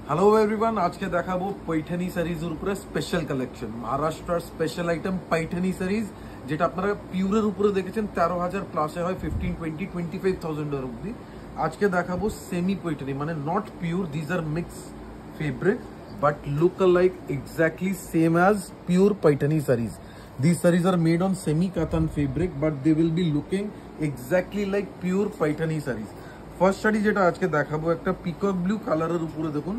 Hello everyone, আজকে দেখাবো पैठनी সারিজের উপরে স্পেশাল কালেকশন। মহারাষ্ট্রার স্পেশাল আইটেম पैठनी সারিজ, যেটা আপনারা পিওরের উপরে দেখেছেন 13,000 প্লাসে হয় 15, 20, 25,000 অবধি। আজকে দেখাবো সেমি पैठनी, মানে not pure, this are mix fabric but look alike exactly same as pure Paithani sarees. These sarees are made on semi katan fabric but they will be looking exactly like pure Paithani sarees. First sari যেটা আজকে দেখাবো একটা peacock blue কালারের উপরে দেখুন,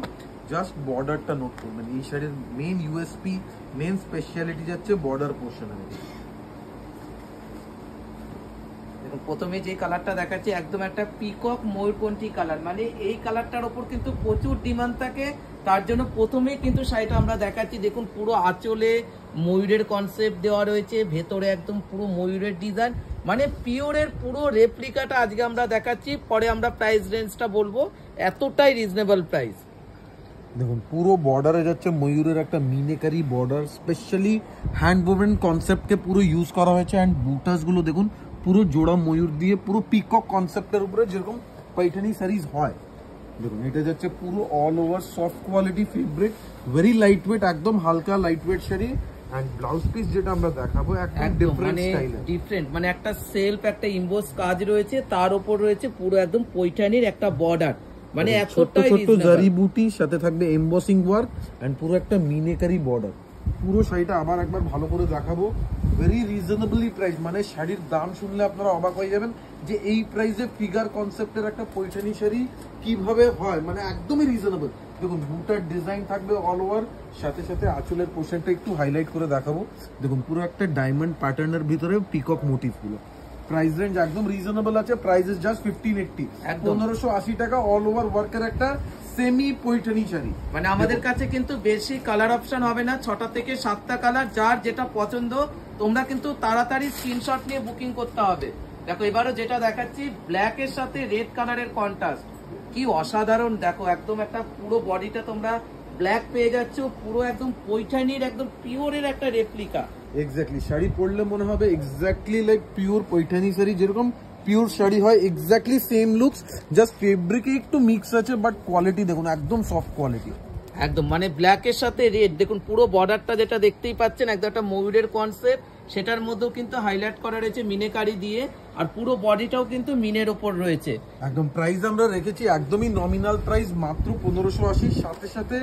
just বর্ডারটা note করবেন। এই শাড়ির মেইন ইউএসপি, মেইন স্পেশালিটি যাচ্ছে বর্ডার পোর্শনের। দেখুন প্রথমে যে কালারটা দেখাচ্ছি একদম একটা পিকক ময়ূরকণ্ঠী কালার, মানে এই কালারটার ওপর কিন্তু প্রচুর ডিমান্ড থাকে, তার জন্য প্রথমেই কিন্তু শাড়িটা আমরা দেখাচ্ছি। দেখুন পুরো আঁচলে ময়ূরের কনসেপ্ট দেওয়া রয়েছে, ভেতরে একদম পুরো ময়ূরের ডিজাইন, মানে পিওরের পুরো রেপ্লিকাটা আজকে আমরা দেখাচ্ছি। পরে আমরা প্রাইস রেঞ্জটা বলবো, এতটাই রিজনেবল প্রাইস। দেখুন পুরো বর্ডারে যাচ্ছে ময়ূরের একটা meenakari border, specially hand woven কনসেপ্টকে পুরো ইউজ করা হয়েছে। অ্যান্ড বুটাস গুলো দেখুন পুরো জোড়া ময়ূর দিয়ে, পুরো পিকক কনসেপ্টের উপরে যেরকম पैठनी সারিজ হয়। দেখুন এটা যাচ্ছে পুরো all over soft quality fabric, very light weight, একদম হালকা light weight sari. And blouse piece যেটা আমরা দেখাবো একদম ডিফারেন্ট স্টাইলে, ডিফারেন্ট, মানে একটা সেলফ, একটা ইমবোস কাজ রয়েছে, তার উপর রয়েছে পুরো একদম पैठनीর একটা বর্ডার, মানে এতটাই ছোট জারি বুটি, সাথে থাকবে এমবসিং ওয়ার্ক এন্ড পুরো একটা মিনেকারি বর্ডার। পুরো শাড়িটা আবার একবার ভালো করে দেখাবো, ভেরি রিজনেবলি প্রাইস, মানে শাড়ির দাম শুনলে আপনারা অবাক হয়ে যাবেন যে এই প্রাইসে ফিগার কনসেপ্টের একটা पैठनी শাড়ি কিভাবে হয়, মানে একদমই রিজনেবল। দেখুন বুটার ডিজাইন থাকবে অল ওভার, সাথে সাথে আঁচলের পোর্শনটা একটু হাইলাইট করে দেখাবো। দেখুন পুরো একটা ডায়মন্ড প্যাটার্নের ভিতরে পিকক মোটিভ গুলো। প্রাইস রেঞ্জ একদম রিজনেবল আছে, প্রাইস ইজ জাস্ট 1580, 1580 টাকা। অল ওভার ওয়ার্কের একটা সেমি पैठनी শাড়ি। মানে আমাদের কাছে কিন্তু বেশি কালার অপশন হবে না, 6টা থেকে 7টা কালার, যার যেটা পছন্দ তোমরা কিন্তু তাড়াতাড়ি স্ক্রিনশট নিয়ে বুকিং করতে হবে। দেখো এবারও যেটা দেখাচ্ছি ব্ল্যাক এর সাথে রেড কালারের কন্ট্রাস্ট, কি অসাধারণ। দেখো একদম একটা পুরো বডিটা তোমরা ব্ল্যাক পেয়ে যাচ্ছ, পুরো একদম पैठनीর একদম পিওরের একটা রেপ্লিকা। এক্স্যাক্টলি শাড়ি পরলে মনে হবে exactly like pure Paithani sari, যেরকম পিওর শাড়ি হয় এক্স্যাক্টলি সেম লুকস, জাস্ট ফেব্রিকে একটু মিক্স আছে, বাট কোয়ালিটি দেখুন একদম সফট কোয়ালিটি। একদম মানে ব্ল্যাক এর সাথে রেড, দেখুন পুরো বর্ডারটা যেটা দেখতেই পাচ্ছেন একদম একটা ময়ূরের কনসেপ্ট, সেটার মধ্যেও কিন্তু হাইলাইট করা রয়েছে মিনেকারি দিয়ে, আর পুরো বডিটাও কিন্তু মিনের ওপর রয়েছে। একদম প্রাইস আমরা রেখেছি একদমই নমিনাল প্রাইস, মাত্র 1580। সাথে সাথে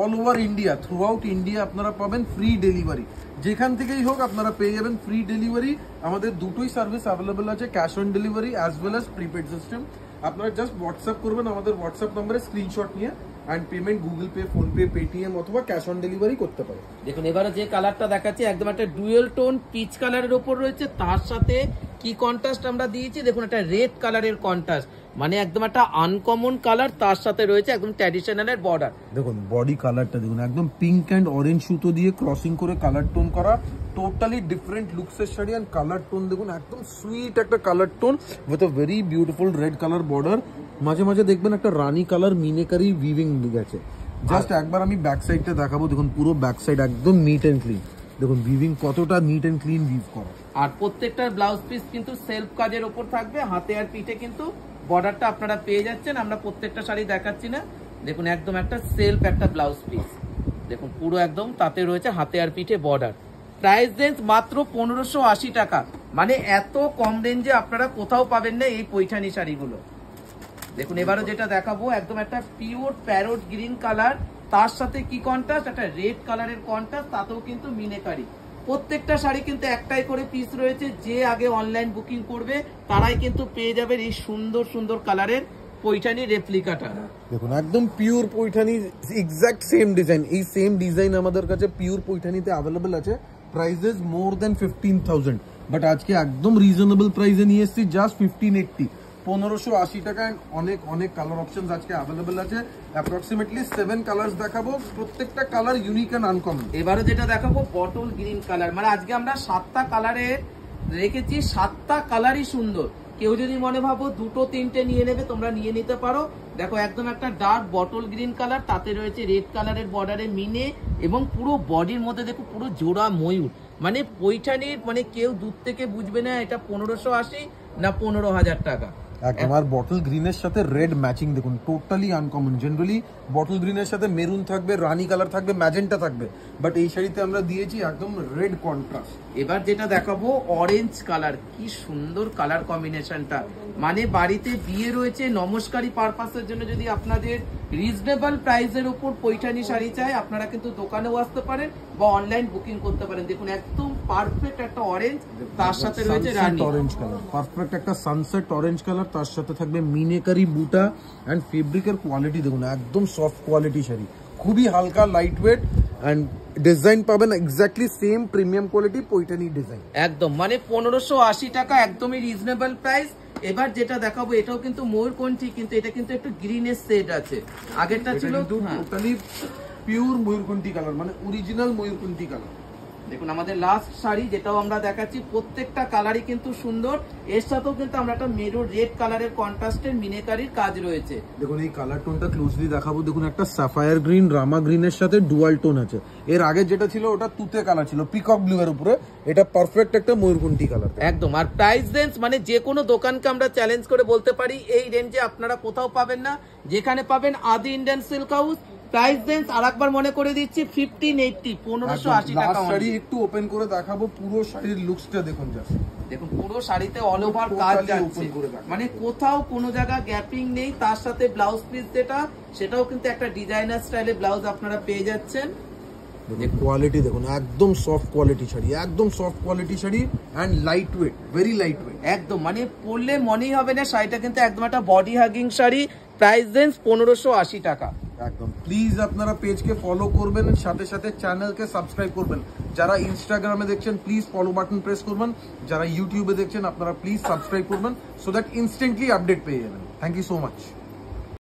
all over India, through out India আপনারা পাবেন ফ্রি ডেলিভারি, যেখান থেকেই হোক আপনারা পেয়ে যাবেন ফ্রি ডেলিভারি। আমাদের দুটোই সার্ভিস অ্যাভেলেবল আছে, cash on delivery as well as prepaid system. আপনারা জাস্ট হোয়াটসঅ্যাপ করবেন আমাদের হোয়াটসঅ্যাপ নম্বরে স্ক্রিনশট নিয়ে, and payment Google pay, PhonePe, Paytm অথবা ক্যাশ অন ডেলিভারি করতে পারে। দেখুন এবারে যে কালারটা দেখাচ্ছি একদম একটা ডুয়েল টোন পিচ কালারের ওপর রয়েছে, তার সাথে কি কন্ট্রাস্ট আমরা দিয়েছি দেখুন, একটা রেড কালারের কন্ট্রাস্ট, মানে একদম একটা আনকমন কালার, তার সাথে রয়েছে একদম ট্র্যাডিশনালের বর্ডার। দেখুন বডি কালারটা দেখুন, একদম পিঙ্ক অ্যান্ড অরেঞ্জ সুতো দিয়ে ক্রসিং করে কালার টোন করা, টোটালি ডিফারেন্ট লুকসের শাড়ি। অ্যান্ড কালার টোন দেখুন একদম সুইট একটা colour tone with a very beautiful red colour border. মাঝে মাঝে দেখবেন একটা রানী কালার মিনেকারি উইভিং গেছে। জাস্ট একবার আমি ব্যাক সাইডটা দেখাবো, দেখুন পুরো ব্যাক সাইড একদম নিট অ্যান্ড ক্লিন, দেখুন উইভিং কতটা নিট অ্যান্ড ক্লিন উইভ করা। আর প্রত্যেকটা ব্লাউজ পিস কিন্তু সেলফ কাজের ওপর থাকবে, হাতে আর পিঠে কিন্তু বর্ডারটা আপনারা পেয়ে যাচ্ছেন। আমরা প্রত্যেকটা শাড়ি দেখাচ্ছি না, দেখুন একদম একটা সেলফ একটা ব্লাউজ পিস, দেখুন পুরো একদম তাতে রয়েছে হাতে আর পিঠে বর্ডার। প্রাইস রেঞ্জ মাত্র 1580 টাকা, মানে এত কম রেঞ্জে আপনারা কোথাও পাবেন না এই पैठनी শাড়িগুলো। দেখুন এবারও যেটা দেখাবো একদম একটা পিওর প্যারোট গ্রিন কালার, তার সাথে কি কন্ট্রাস্ট, একটা রেড কালারের কন্ট্রাস্ট, তাতেও কিন্তু মিনেকারি। প্রত্যেকটা শাড়ি কিন্তু একটাই করে পিস রয়েছে, যে আগে অনলাইন বুকিং করবে তারাই কিন্তু পেয়ে যাবেন এই সুন্দর সুন্দর কালারের पैठनी রেপ্লিকাটা। দেখুন একদম pure Paithani exact same design, এই সেম ডিজাইন আমাদের কাছে পিওর पैठनीতে অ্যাভেলেবল আছে। প্রাইসেস মোর দেন 15,000, বাট আজকে একদম রিজনেবল প্রাইসে নিয়ে এসেছি, জাস্ট 1580, 1580 টাকা। অনেক অনেক কালার অপশনস আজকে অ্যাভেলেবল আছে, অ্যাপ্রক্সিমেটলি 7 কালার্স দেখাবো, প্রত্যেকটা কালার ইউনিক অ্যান্ড আনকমন। এবারে যেটা দেখাবো বটল গ্রিন কালার, মানে আজকে আমরা 7টা কালারের রেখেছি, 7টা কালারই সুন্দর। কেউ যদি মনে ভাবো দুটো তিনটে নিয়ে নেবে, তোমরা নিয়ে নিতে পারো। দেখো একদম একটা ডার্ক বটল গ্রিন কালার, তাতে রয়েছে রেড কালারের বর্ডারে মিনে, এবং পুরো বডির মধ্যে দেখো পুরো জোড়া ময়ূর, মানে पैठनीর, মানে কেউ দূর থেকে বুঝবে না এটা 1580 না 15,000 টাকা। একদম। আর বটল গ্রিনের সাথে রেড ম্যাচিং দেখুন, টোটালি আনকমন। জেনারেলি বটল গ্রিনের সাথে মেরুন থাকবে, রানী কালার থাকবে, ম্যাজেন্টা থাকবে, বাট এই শাড়িতে আমরা দিয়েছি একদম রেড কন্ট্রাস্ট। এবার যেটা দেখাবো অরেঞ্জ কালার, কি সুন্দর কালার কম্বিনেশনটা, মানে বাড়িতে বিয়ে রয়েছে, নমস্কারী পারপাসের জন্য যদি আপনাদের রিজনেবল প্রাইসের উপর পৈঠানি শাড়ি চাই, আপনারা কিন্তু দোকানেও আসতে পারেন বা অনলাইন বুকিং করতে পারেন। দেখুন একদম পারফেক্ট একটা অরেঞ্জ, তার সাথে রয়েছে রানী অরেঞ্জ কালার, পারফেক্ট একটা সানসেট অরেঞ্জ কালার, তার সাথে থাকবে মিনেকারি বুটা এন্ড ফেব্রিকের কোয়ালিটি দেখুন, একদম সফট কোয়ালিটি শাড়ি, খুবই হালকা, লাইট ওয়েট এন্ড ডিজাইন পাবেন exactly same premium quality Paithani design. একদম মানে 1580 টাকা, একদমই রিজনেবল প্রাইস। এবার যেটা দেখাবো এটাও কিন্তু ময়ূরকণ্ঠী, কিন্তু এটা কিন্তু একটু গ্রিনের শেড আছে, আগেরটা ছিল টোটালি পিওর ময়ূরকণ্ঠী কালার, মানে অরিজিনাল ময়ূরকণ্ঠী কালার। দেখুন আমাদের লাস্ট শাড়ি যেটাও আমরা দেখাচ্ছি, প্রত্যেকটা কালারই কিন্তু সুন্দর, এর সাথেও কিন্তু আমরা একটা মেরুন রেড কালারের কন্ট্রাস্টের মিনেকারির কাজ রয়েছে। দেখুন এই কালার টোনটা ক্লোজলি দেখাবো, দেখুন একটা সাফায়ার গ্রিন রামা গ্রিনের সাথে ডুয়াল টোন আছে। এর আগে যেটা ছিল ওটা তুতে কালার ছিল পিকক ব্লু এর উপরে, এটা পারফেক্ট একটা ময়ূরকণ্ঠী কালার একদম। আর প্রাইস রেঞ্জ মানে যে কোনো দোকানকে আমরা চ্যালেঞ্জ করে বলতে পারি এই রেঞ্জে আপনারা কোথাও পাবেন না, যেখানে পাবেন আদি Indian silk house. Price range আরেকবার মনে করে দিচ্ছি 1580, 1580 টাকা। শাড়ি একটু ওপেন করে দেখাবো, পুরো শাড়ির লুকসটা দেখুন, জাস্ট দেখুন পুরো শাড়িতে অল ওভার কাজ যাচ্ছে, মানে কোথাও কোনো জায়গা গ্যাপিং নেই। তার সাথে ব্লাউজ পিস যেটা, সেটাও কিন্তু একটা ডিজাইনার স্টাইলে ব্লাউজ আপনারা পেয়ে যাচ্ছেন। কোয়ালিটি দেখুন, একদম সফট কোয়ালিটি শাড়ি, একদম soft quality sari and light weight, very light weight একদম, মানে পরলে মনেই হবে না শাড়িটা কিন্তু একদম একটা body hugging sari. Price range 1580 টাকা। একদম। প্লিজ আপনারা পেজকে ফলো করবেন, সাথে সাথে চ্যানেলকে সাবস্ক্রাইব করবেন। যারা ইনস্টাগ্রামে দেখছেন প্লিজ ফলো বাটন প্রেস করবেন, যারা ইউটিউবে দেখছেন আপনারা প্লিজ সাবস্ক্রাইব করবেন, সো দ্যাট ইনস্ট্যান্টলি আপডেট পেয়ে যাবেন। Thank you so much.